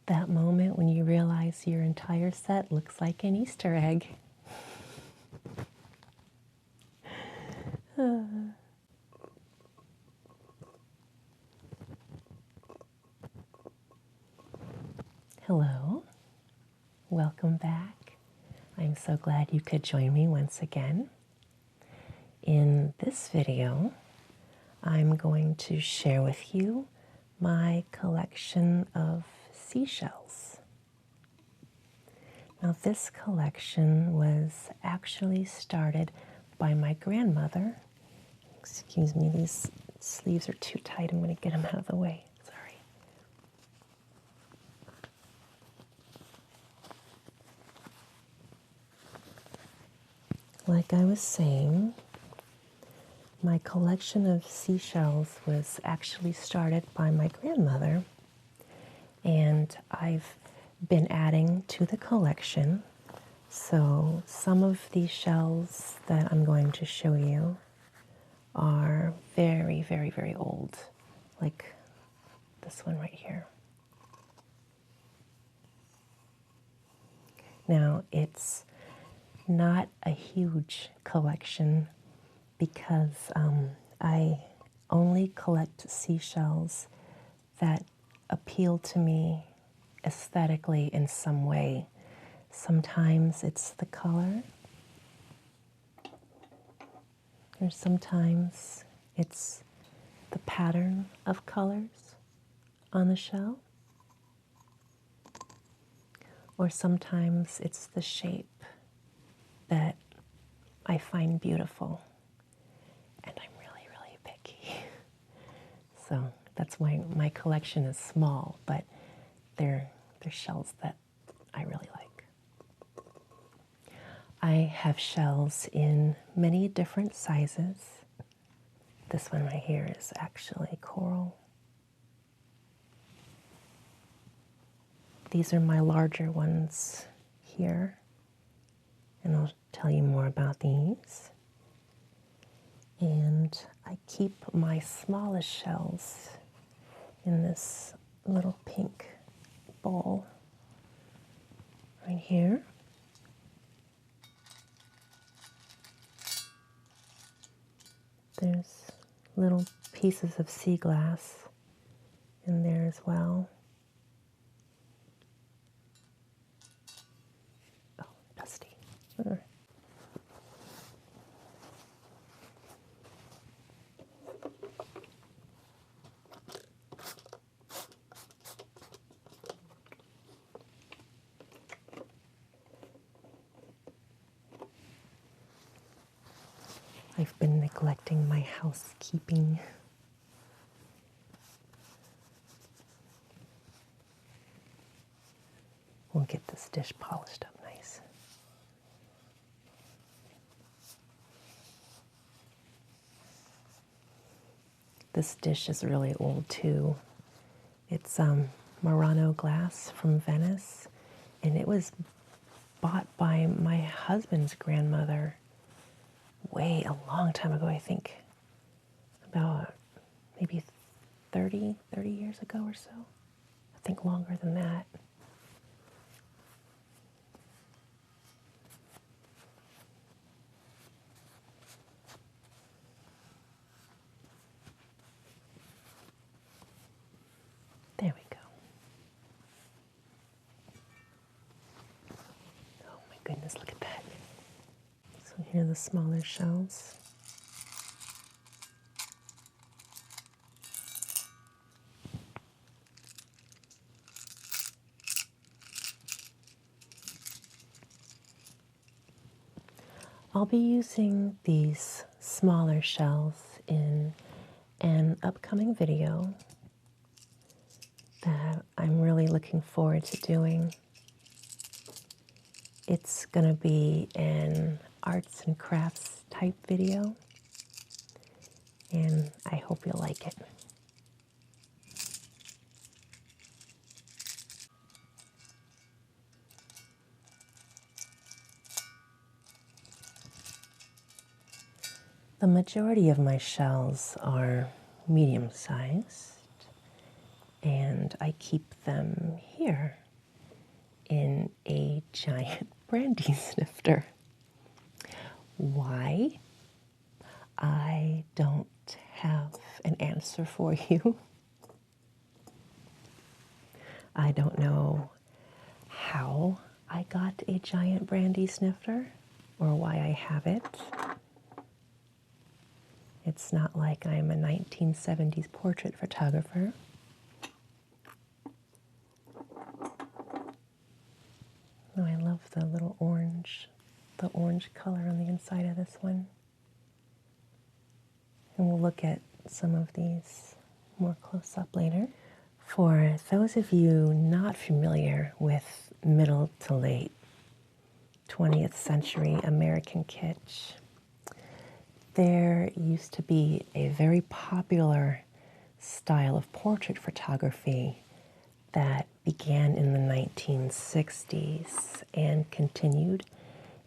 That moment when you realize your entire set looks like an Easter egg. Hello, welcome back. I'm so glad you could join me once again. In this video, I'm going to share with you my collection of seashells. Now, this collection was actually started by my grandmother. Excuse me, these sleeves are too tight. I'm going to get them out of the way. Sorry. Like I was saying, my collection of seashells was actually started by my grandmother, and I've been adding to the collection. So some of these shells that I'm going to show you are very, very, very old, like this one right here. Now, it's not a huge collection because I only collect seashells that appeal to me aesthetically in some way. Sometimes it's the color, or sometimes it's the pattern of colors on the shell, or sometimes it's the shape that I find beautiful, and I'm really, really picky. So that's why my collection is small, but they're shells that I really like. I have shells in many different sizes. This one right here is actually coral. These are my larger ones here, and I'll tell you more about these. And I keep my smallest shells in this little pink bowl right here. There's little pieces of sea glass in there as well. Oh, dusty. I've been neglecting my housekeeping. We'll get this dish polished up nice. This dish is really old too. It's Murano glass from Venice, and it was bought by my husband's grandmother a long time ago, I think. About maybe 30 years ago or so. I think longer than that. There we go. Oh my goodness, look at that. So here are the smaller shells. I'll be using these smaller shells in an upcoming video that I'm really looking forward to doing. It's going to be an arts and crafts type video, and I hope you'll like it. The majority of my shells are medium-sized, and I keep them here in a giant brandy snifter. Why? I don't have an answer for you. I don't know how I got a giant brandy snifter or why I have it. It's not like I'm a 1970s portrait photographer. Oh, I love the little orange color on the inside of this one. And we'll look at some of these more close up later. For those of you not familiar with middle to late 20th century American kitsch, there used to be a very popular style of portrait photography that began in the 1960s and continued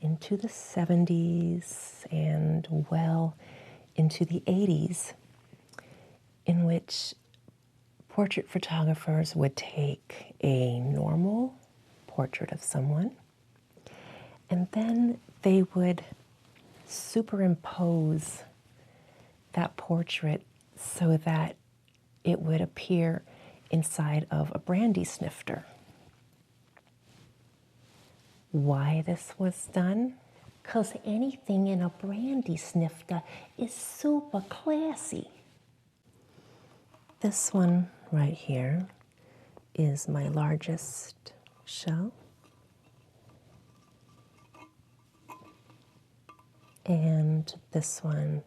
into the 70s and well into the 80s, in which portrait photographers would take a normal portrait of someone and then they would superimpose that portrait so that it would appear inside of a brandy snifter. Why this was done? Because anything in a brandy snifter is super classy. This one right here is my largest shell. And this one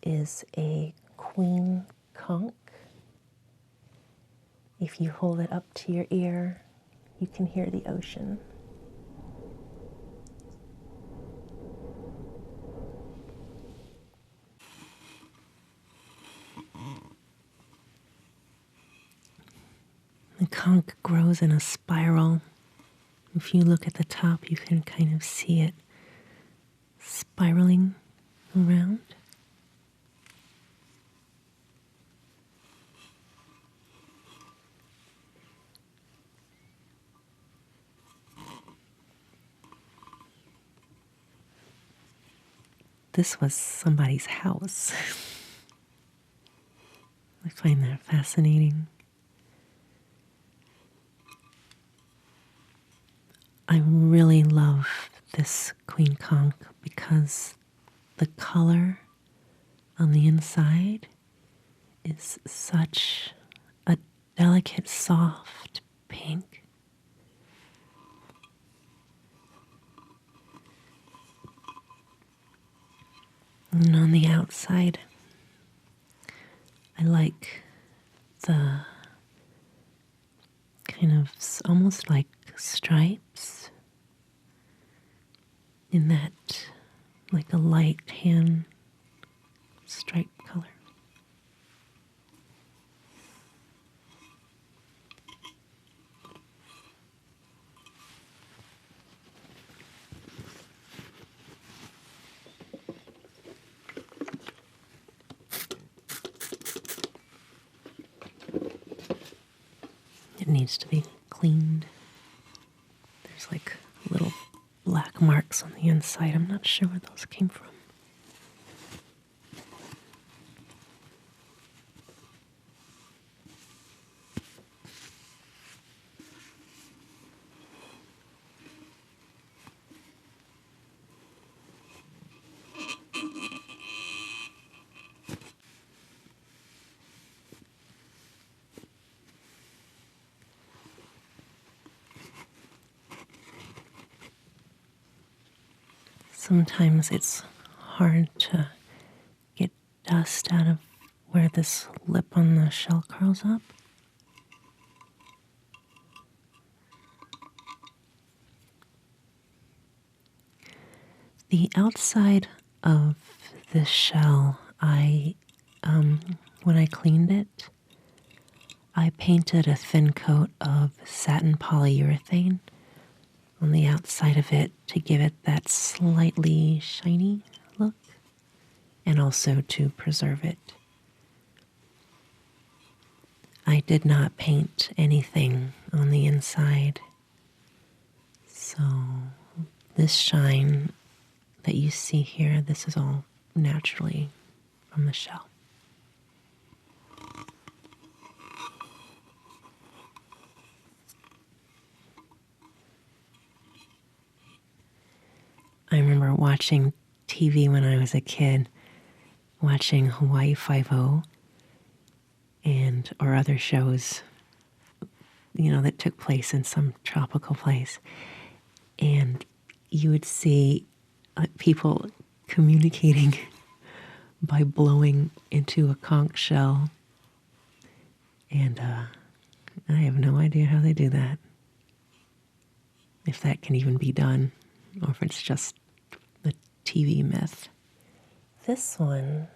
is a queen conch. If you hold it up to your ear, you can hear the ocean. The conch grows in a spiral. If you look at the top, you can kind of see it spiraling around. This was somebody's house. I find that fascinating. I really love this queen conch because the color on the inside is such a delicate, soft pink. And on the outside, I like the kind of almost like stripes in that, like a light tan stripe color. It needs to be cleaned. There's like little black marks on the inside. I'm not sure where those came from. Sometimes it's hard to get dust out of where this lip on the shell curls up. The outside of this shell, when I cleaned it, I painted a thin coat of satin polyurethane on the outside of it to give it that slightly shiny look and also to preserve it. I did not paint anything on the inside. So this shine that you see here, this is all naturally from the shell. I remember watching TV when I was a kid, watching Hawaii Five-0 and or other shows, that took place in some tropical place. And you would see people communicating by blowing into a conch shell. And I have no idea how they do that. If that can even be done, or if it's just a TV myth. This one,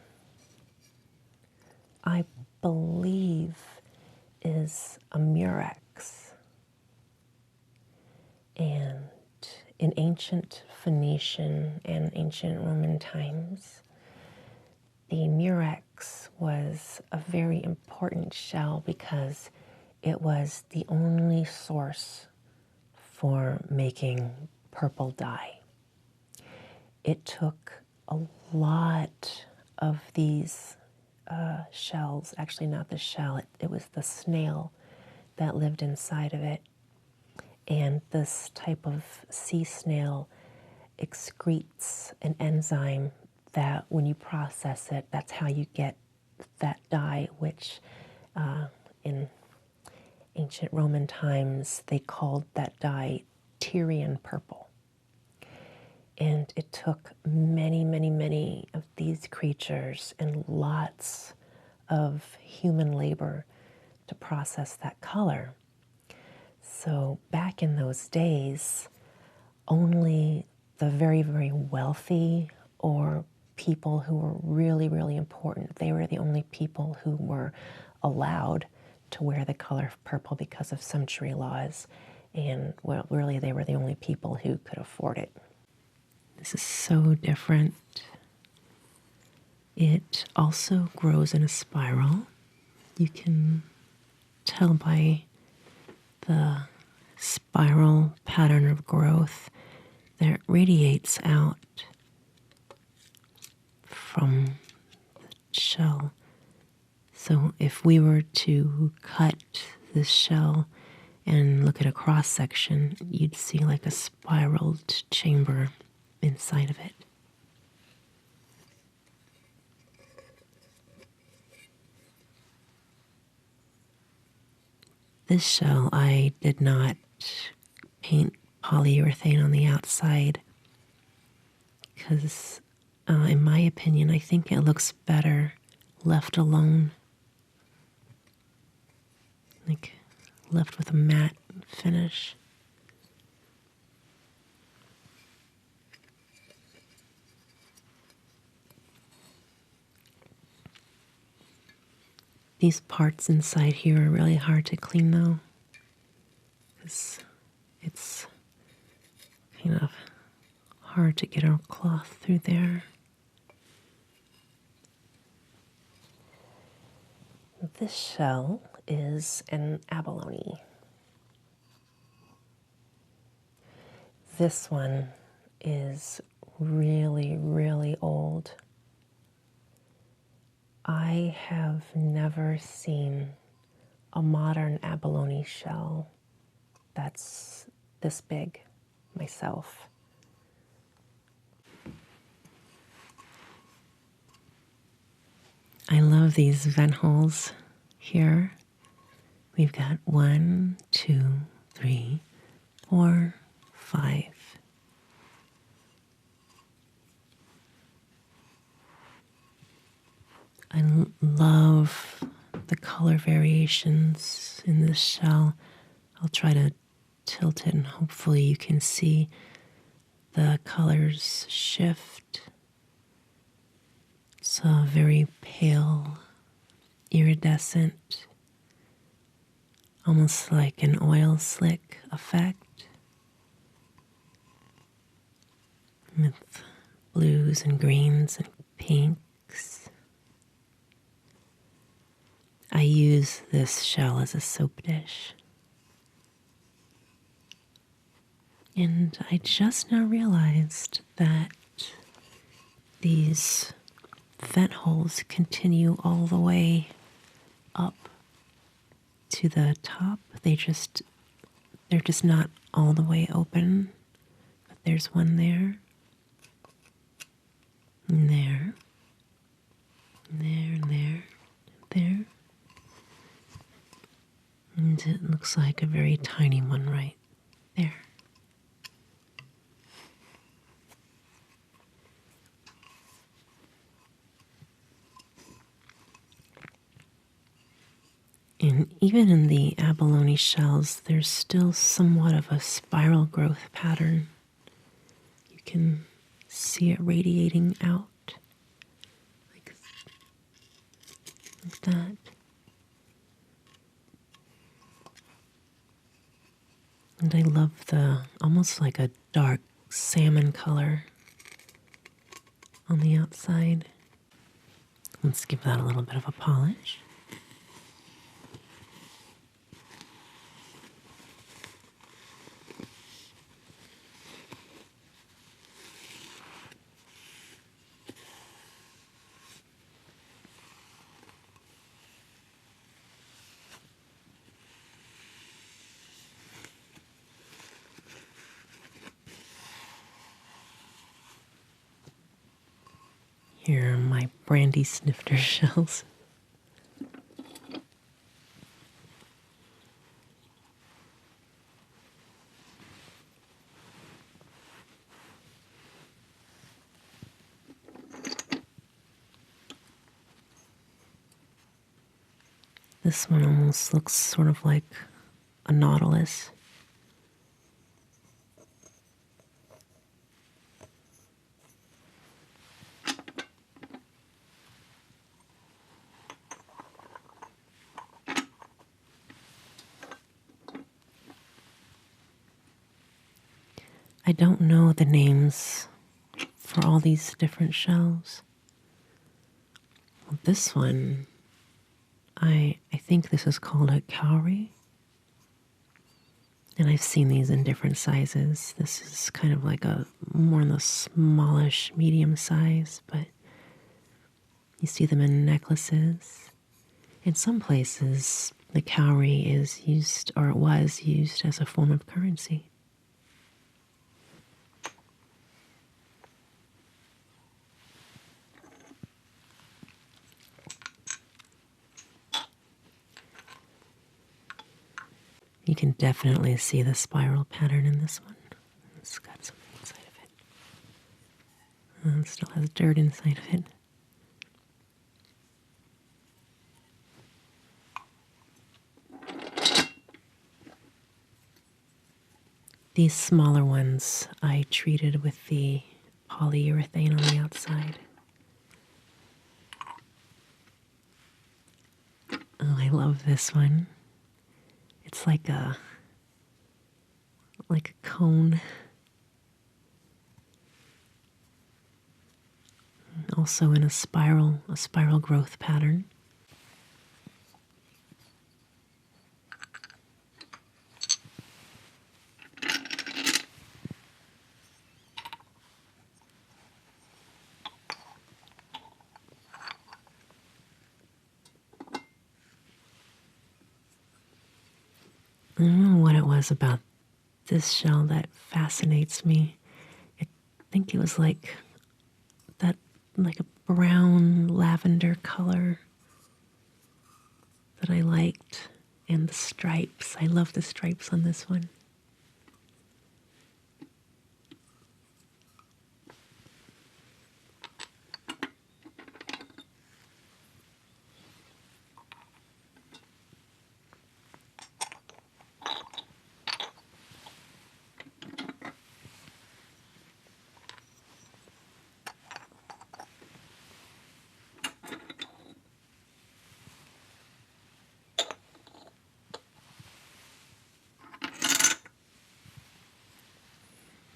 I believe, is a Murex. And in ancient Phoenician and ancient Roman times, the Murex was a very important shell because it was the only source for making purple dye. It took a lot of these shells, actually not the shell, it was the snail that lived inside of it. And this type of sea snail excretes an enzyme that when you process it, that's how you get that dye, which in ancient Roman times, they called that dye Tyrian purple. And it took many, many, many of these creatures and lots of human labor to process that color. So back in those days, only the very, very wealthy or people who were really, really important, they were the only people who were allowed to wear the color purple because of sumptuary laws. And well, really, they were the only people who could afford it. This is so different. It also grows in a spiral. You can tell by the spiral pattern of growth that it radiates out from the shell. So if we were to cut this shell and look at a cross section, you'd see like a spiraled chamber inside of it. This shell, I did not paint polyurethane on the outside because, in my opinion, I think it looks better left alone. Like left with a matte finish. These parts inside here are really hard to clean though, because it's kind of hard to get our cloth through there. This shell is an abalone. This one is really, really old. I have never seen a modern abalone shell that's this big myself. I love these vent holes here. We've got 1, 2, 3, 4, 5. I love the color variations in this shell. I'll try to tilt it and hopefully you can see the colors shift. It's a very pale, iridescent, almost like an oil slick effect with blues and greens and pinks. I use this shell as a soap dish. And I just now realized that these vent holes continue all the way up to the top. They're just not all the way open. But there's one there. And there. And there and there. And there. And it looks like a very tiny one right there. And even in the abalone shells, there's still somewhat of a spiral growth pattern. You can see it radiating out like that. And I love the almost like a dark salmon color on the outside. Let's give that a little bit of a polish. Here are my brandy snifter shells. This one almost looks sort of like a nautilus. I don't know the names for all these different shells. Well, this one, I think this is called a cowrie. And I've seen these in different sizes. This is kind of like a more in the smallish, medium size, but you see them in necklaces. In some places, the cowrie is used, or it was used, as a form of currency. You can definitely see the spiral pattern in this one. It's got something inside of it. It still has dirt inside of it. These smaller ones I treated with the polyurethane on the outside. Oh, I love this one. It's like a cone. Also in a spiral growth pattern. I don't know what it was about this shell that fascinates me. I think it was like that, like a brown lavender color that I liked. And the stripes. I love the stripes on this one.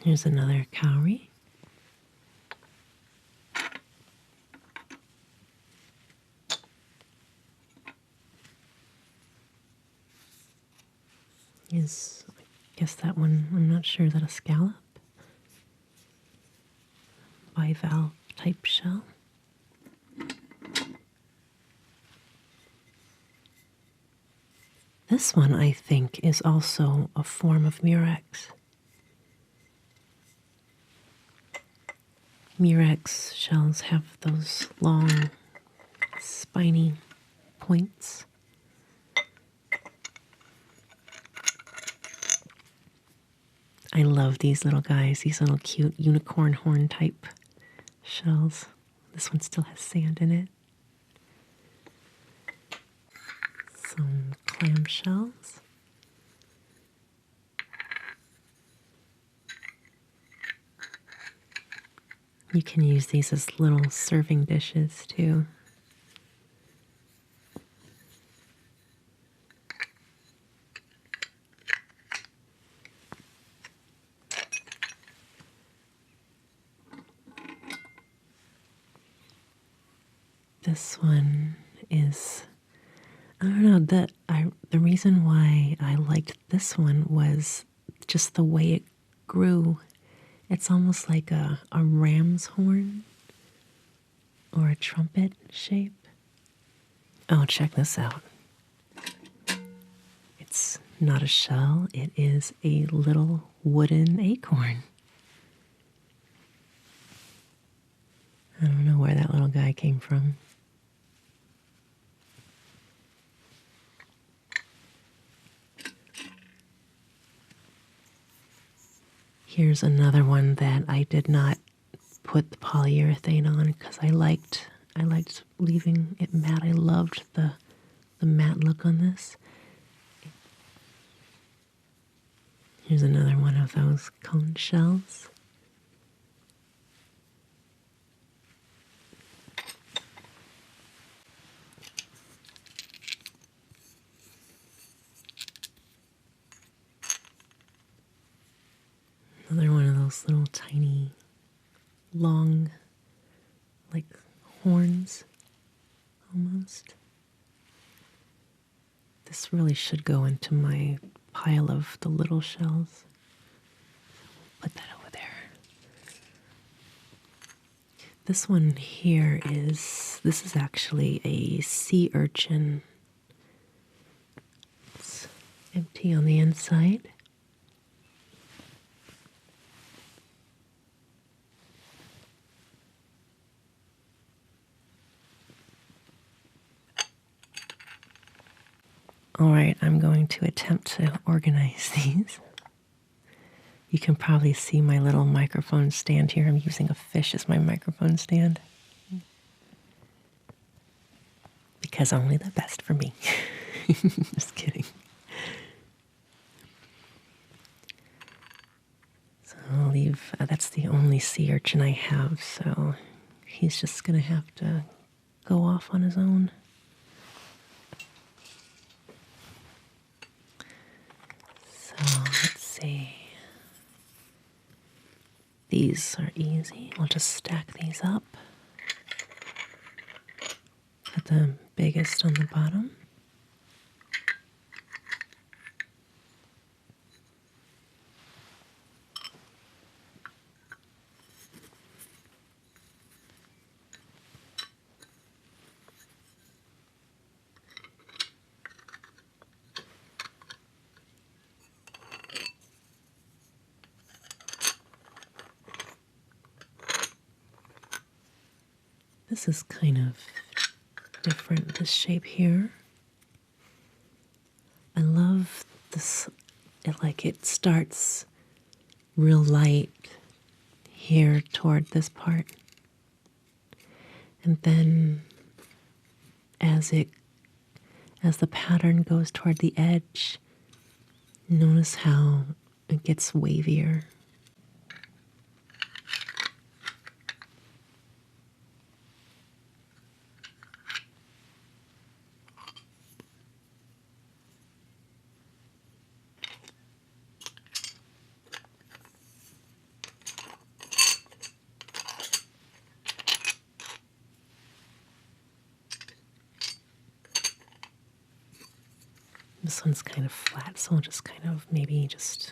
Here's another cowrie. is, I guess that one, I'm not sure, is that a scallop? Bivalve type shell. This one, I think, is also a form of Murex. Murex shells have those long, spiny points. I love these little guys, these little cute unicorn horn type shells. This one still has sand in it. Some clam shells. You can use these as little serving dishes too. This one is, I don't know, the reason why I liked this one was just the way it grew. It's almost like a ram's horn or a trumpet shape. Oh, check this out. It's not a shell, it is a little wooden acorn. I don't know where that little guy came from. Here's another one that I did not put the polyurethane on because I liked leaving it matte. I loved the matte look on this. Here's another one of those conch shells. Another one of those little tiny, long, like horns, almost. This really should go into my pile of the little shells. Put that over there. This one here this is actually a sea urchin. It's empty on the inside. All right, I'm going to attempt to organize these. You can probably see my little microphone stand here. I'm using a fish as my microphone stand. Because only the best for me. Just kidding. So I'll leave, that's the only sea urchin I have, so he's just going to have to go off on his own. Let's see. These are easy. We'll just stack these up. Put the biggest on the bottom. This is kind of different, this shape here. I love this, it starts real light here toward this part. And then as the pattern goes toward the edge, notice how it gets wavier. this one's kind of flat, so I'll just kind of maybe just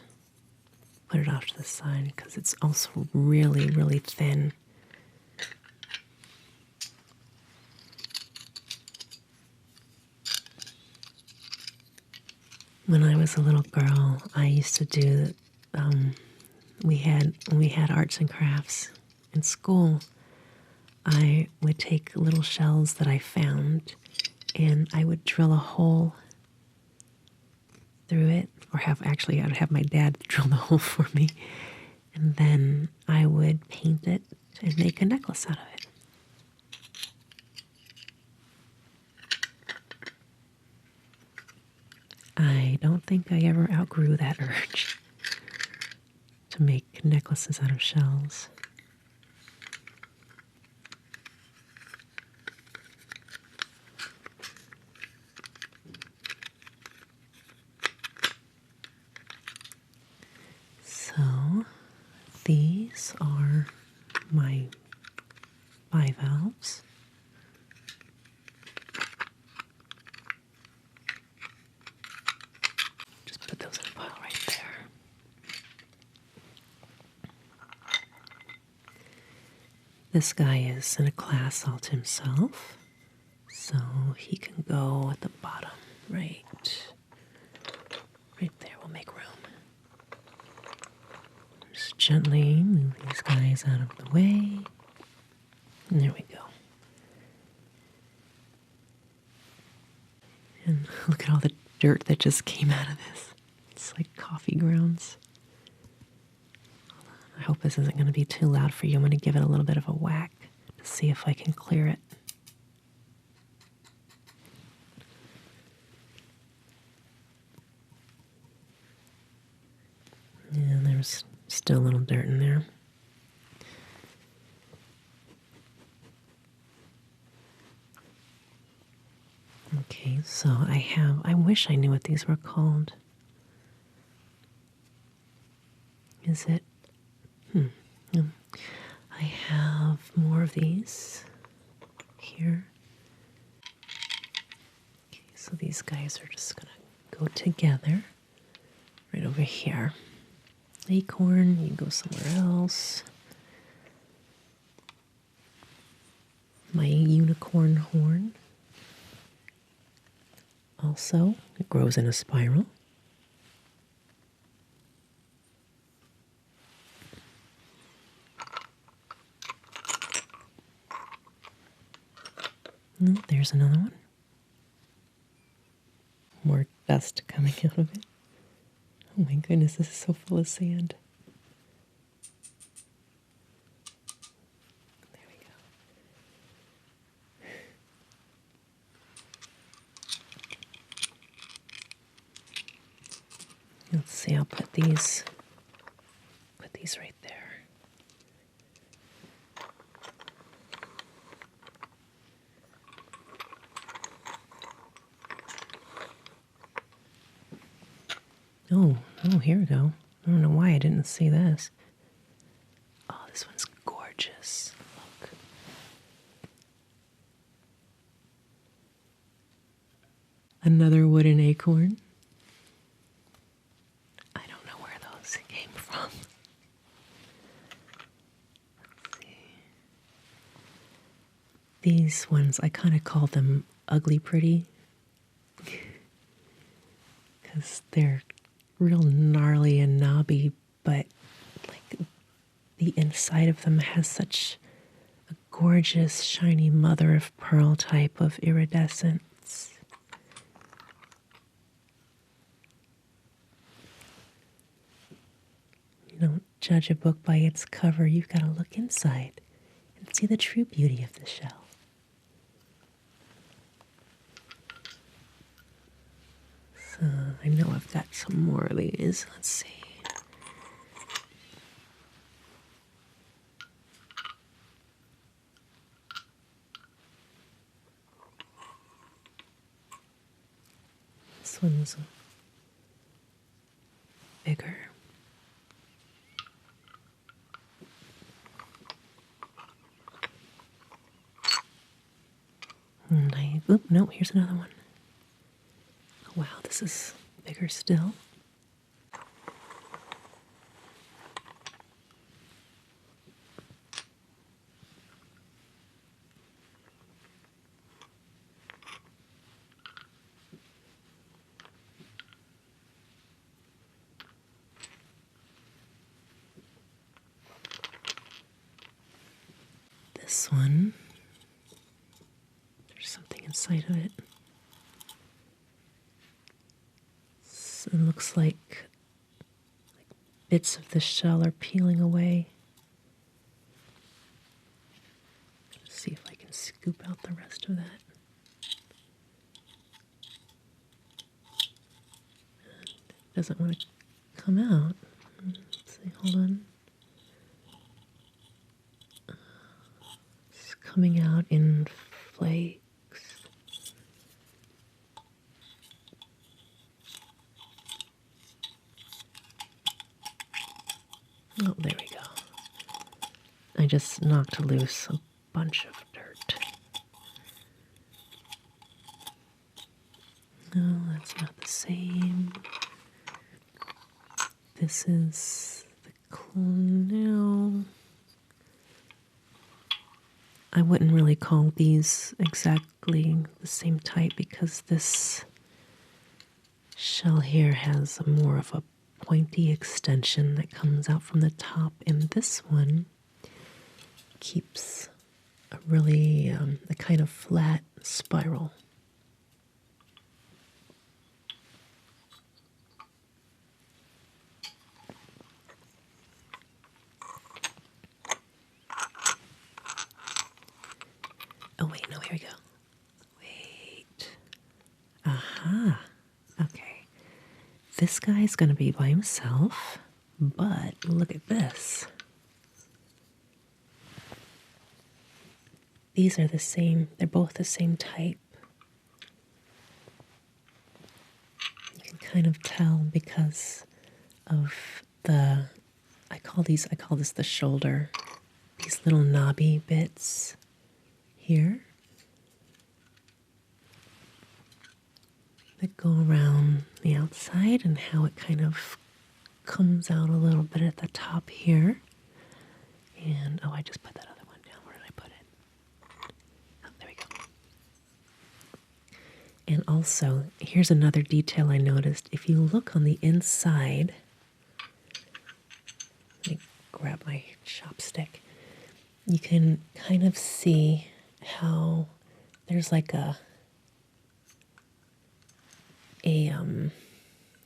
put it off to the side because it's also really, really thin. When I was a little girl, I used to do, when we had arts and crafts in school, I would take little shells that I found and I would drill a hole through it, or I would have my dad drill the hole for me, and then I would paint it and make a necklace out of it. I don't think I ever outgrew that urge to make necklaces out of shells. So these are my bivalves. Just put those in a pile right there. This guy is in a class all to himself, so he can go at the bottom, right there. We'll make room. Just gently move these guys out of the way. And there we go. And look at all the dirt that just came out of this. It's like coffee grounds. I hope this isn't going to be too loud for you. I'm going to give it a little bit of a whack to see if I can clear it. And there's still a little dirt in there. Okay, so I wish I knew what these were called. Is it? I have more of these here. Okay, so these guys are just going to go together right over here. Acorn, you go somewhere else. My unicorn horn. Also, it grows in a spiral. There's another one. More dust coming out of it. Oh my goodness, this is so full of sand. There we go. Let's see, I'll put these right there. Oh, here we go. I don't know why I didn't see this. Oh, this one's gorgeous. Look. Another wooden acorn. I don't know where those came from. Let's see. These ones, I kind of call them ugly pretty. Because they're real gnarly and knobby, but like the inside of them has such a gorgeous, shiny mother of pearl type of iridescence. You don't judge a book by its cover. You've got to look inside and see the true beauty of the shell. So I know I've got some more of these. Let's see. This one's bigger. And no, here's another one. Oh, wow. wow, this is bigger still. This one, there's something inside of it. It looks like bits of the shell are peeling away. Let's see if I can scoop out the rest of that. It doesn't want to come out. Let's see, hold on. It's coming out in flakes. Oh, there we go. I just knocked loose a bunch of dirt. No, that's not the same. This is the no. I wouldn't really call these exactly the same type because this shell here has more of a pointy extension that comes out from the top, and this one keeps a really a kind of flat spiral. Oh wait, no, here we go. Wait. Aha. Okay. This guy's going to be by himself, but look at this. These are the same, they're both the same type. You can kind of tell because of I call this the shoulder, these little knobby bits here that go around the outside and how it kind of comes out a little bit at the top here. And, oh, I just put that other one down. Where did I put it? Oh, there we go. And also, here's another detail I noticed. If you look on the inside, let me grab my chopstick, you can kind of see how there's like a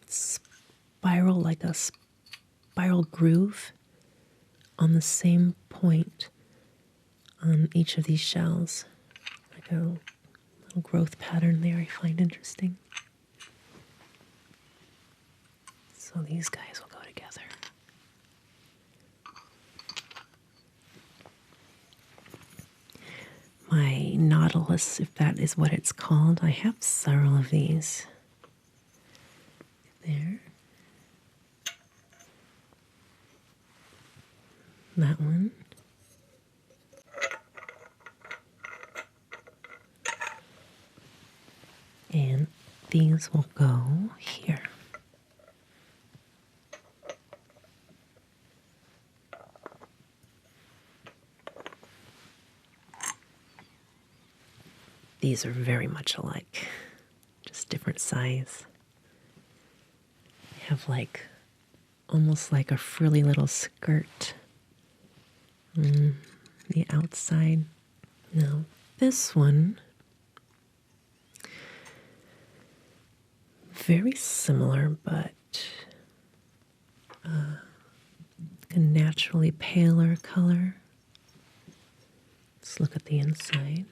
spiral, like a spiral groove on the same point on each of these shells. Like a little growth pattern there I find interesting. So these guys will go together. My nautilus, if that is what it's called, I have several of these. There. That one. And these will go here. These are very much alike, just different size. They have like, almost like a frilly little skirt on the outside. Now, this one, very similar, but a naturally paler color. Let's look at the inside.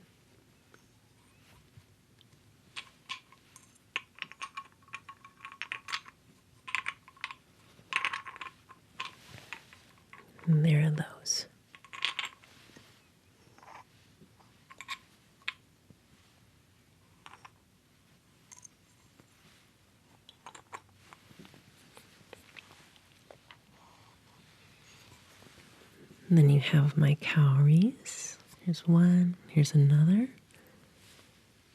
And there are those. And then you have my cowries. Here's one, here's another.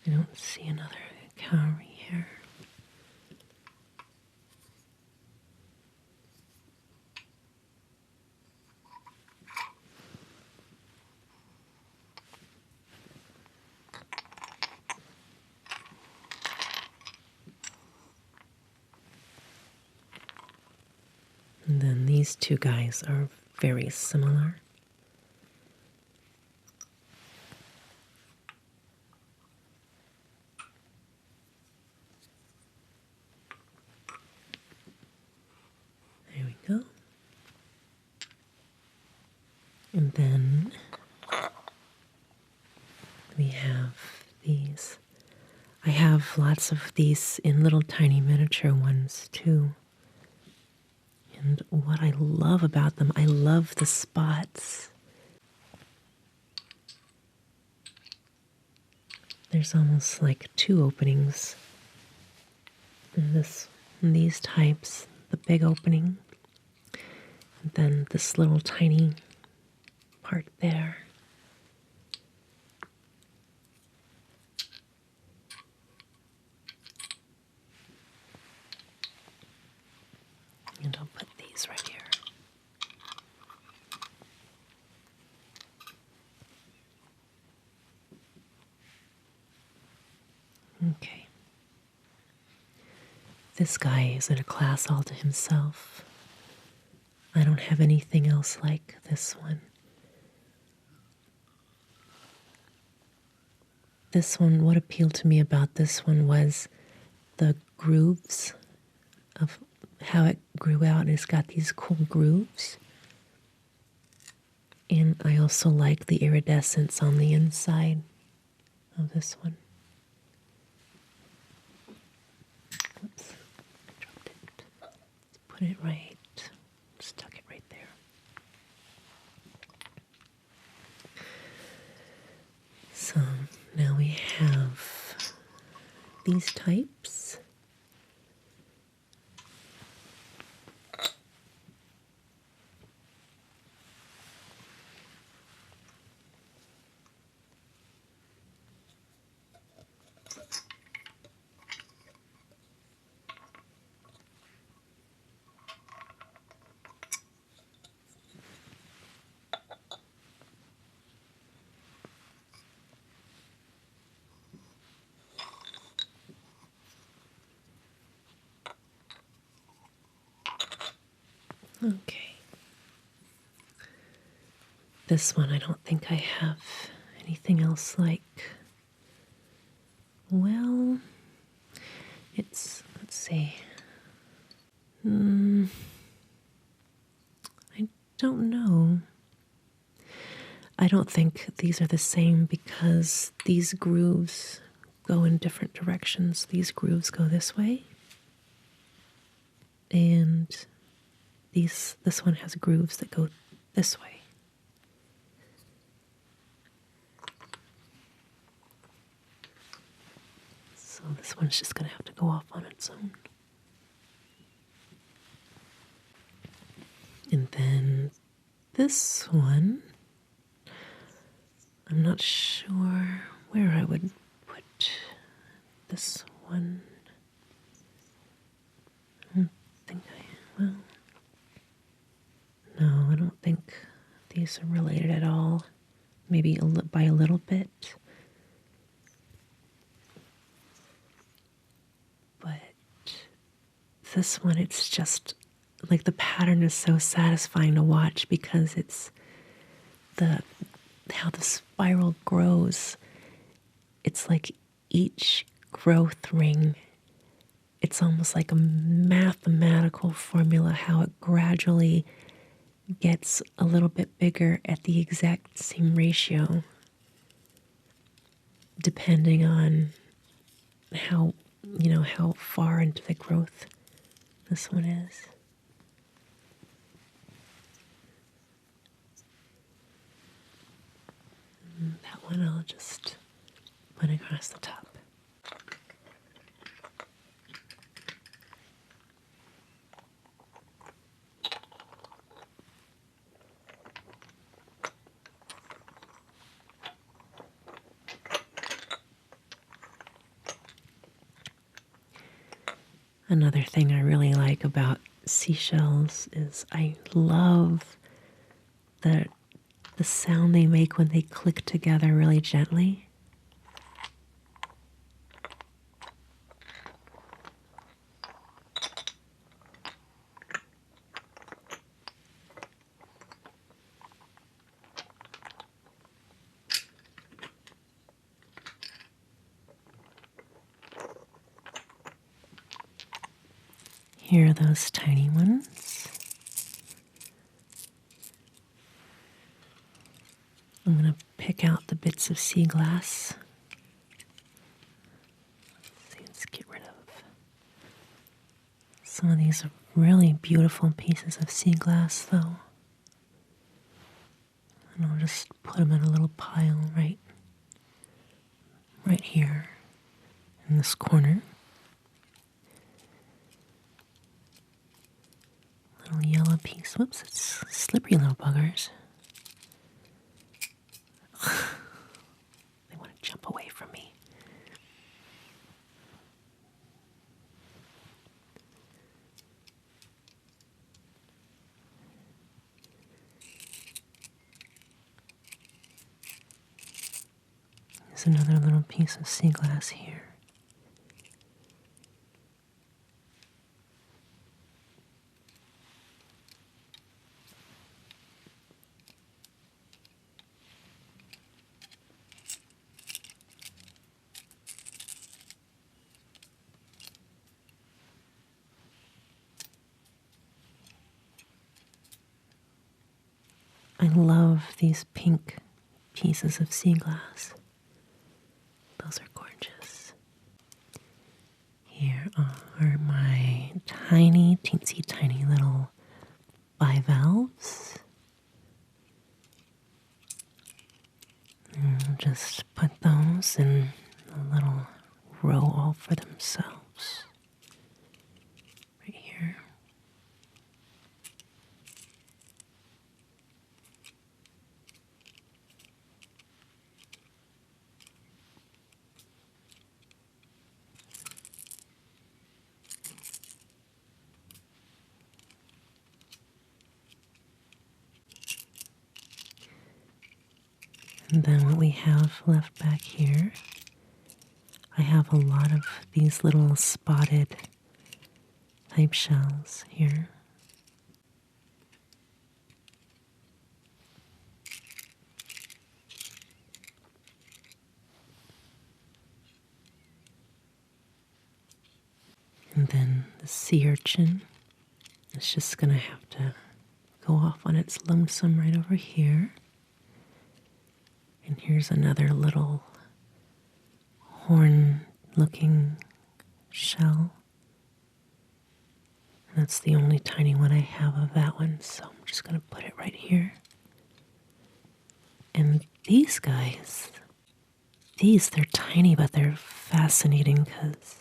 I don't see another cowrie here. And then these two guys are very similar. There we go. And then we have these. I have lots of these in little tiny miniature ones too. And what I love about them, I love the spots. There's almost like two openings in these types. The big opening, and then this little tiny part there. And I'll put these right here. Okay. This guy is in a class all to himself. I don't have anything else like this one. This one, what appealed to me about this one was the grooves of how it grew out. It's got these cool grooves. And I also like the iridescence on the inside of this one. Oops, dropped it. Let's put it right. Stuck it right there. So now we have these types. Okay. This one, I don't think I have anything else like. Well, let's see. I don't know. I don't think these are the same because these grooves go in different directions. These grooves go this way. And this one has grooves that go this way. So this one's just going to have to go off on its own. And then this one, I'm not sure where I would put this one. I don't think well, no, I don't think these are related at all. Maybe by a little bit. But this one, it's just like the pattern is so satisfying to watch because it's how the spiral grows. It's like each growth ring, it's almost like a mathematical formula how it gradually gets a little bit bigger at the exact same ratio, depending on how far into the growth this one is. That one I'll just put across the top. Another thing I really like about seashells is I love the sound they make when they click together really gently. Here are those tiny ones. I'm going to pick out the bits of sea glass. Let's get rid of some of these really beautiful pieces of sea glass, though. And I'll just put them in a little pile right here in this corner. Little yellow piece. Whoops, it's slippery little buggers. They want to jump away from me. There's another little piece of sea glass here. I love these pink pieces of sea glass. Those are gorgeous. Here are my tiny, teensy tiny little bivalves. And I'll just put those in a little row all for themselves. Right here. And then what we have left back here, I have a lot of these little spotted type shells here. And then the sea urchin is just going to have to go off on its lonesome right over here. And here's another little horn-looking shell. And that's the only tiny one I have of that one, so I'm just going to put it right here. And these guys, they're tiny, but they're fascinating because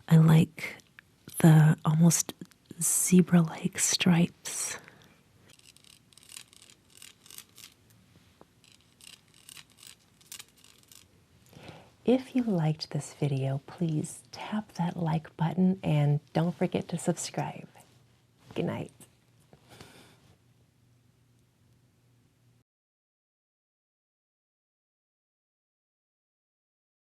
I like the almost zebra-like stripes. If you liked this video, please tap that like button and don't forget to subscribe. Good night.